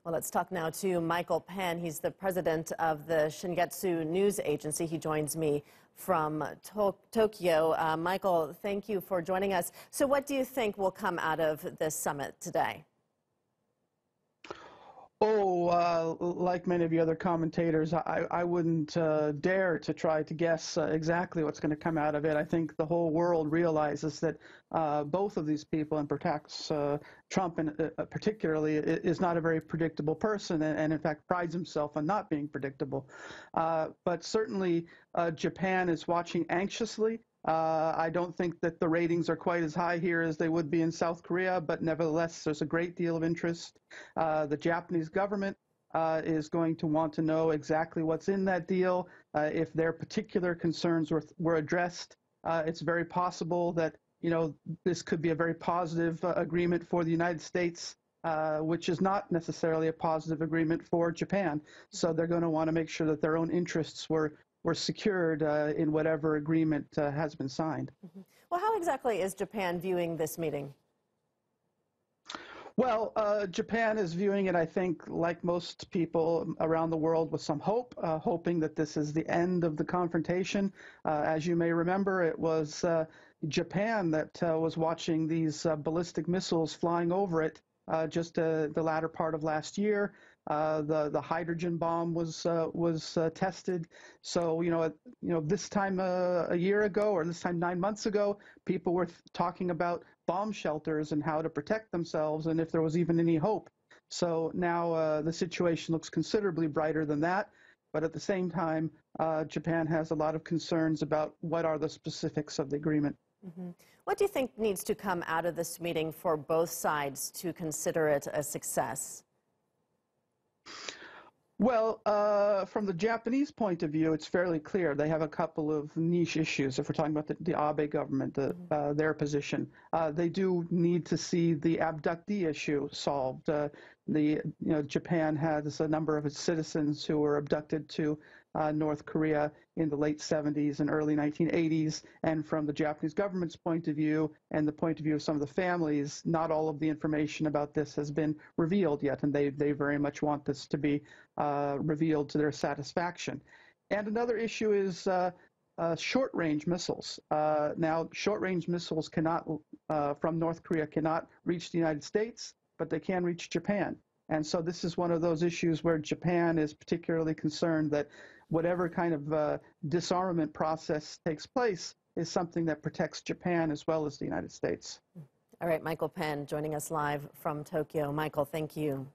Well, let's talk now to Michael Penn. He's the president of the Shingetsu news agency. He joins me from Tokyo. Michael, thank you for joining us. So what do you think will come out of this summit today? Like many of the other commentators, I wouldn't dare to try to guess exactly what's going to come out of it. I think the whole world realizes that both of these people, and perhaps Trump particularly, is not a very predictable person and in fact prides himself on not being predictable. But certainly Japan is watching anxiously. I don't think that the ratings are quite as high here as they would be in South Korea, but nevertheless, there's a great deal of interest. The Japanese government is going to want to know exactly what's in that deal. If their particular concerns were addressed, it's very possible that, this could be a very positive agreement for the United States, which is not necessarily a positive agreement for Japan. So they're going to want to make sure that their own interests were secured in whatever agreement has been signed. Mm-hmm. Well, how exactly is Japan viewing this meeting? Well, Japan is viewing it, I think, like most people around the world, with some hope, hoping that this is the end of the confrontation. As you may remember, it was Japan that was watching these ballistic missiles flying over it just the latter part of last year. The hydrogen bomb was tested. So this time a year ago, or this time 9 months ago, people were talking about bomb shelters and how to protect themselves, and if there was even any hope. So now the situation looks considerably brighter than that. But at the same time, Japan has a lot of concerns about what are the specifics of the agreement. Mm-hmm. What do you think needs to come out of this meeting for both sides to consider it a success? Well, from the Japanese point of view, it's fairly clear. They have a couple of niche issues. If we're talking about the Abe government, their position, they do need to see the abductee issue solved. Japan has a number of its citizens who were abducted to North Korea in the late 70s and early 1980s, and from the Japanese government's point of view and the point of view of some of the families, not all of the information about this has been revealed yet, and they very much want this to be revealed to their satisfaction. And another issue is short-range missiles. Now, short-range missiles from North Korea cannot reach the United States, but they can reach Japan. And so this is one of those issues where Japan is particularly concerned that whatever kind of disarmament process takes place is something that protects Japan as well as the United States. All right, Michael Penn joining us live from Tokyo. Michael, thank you.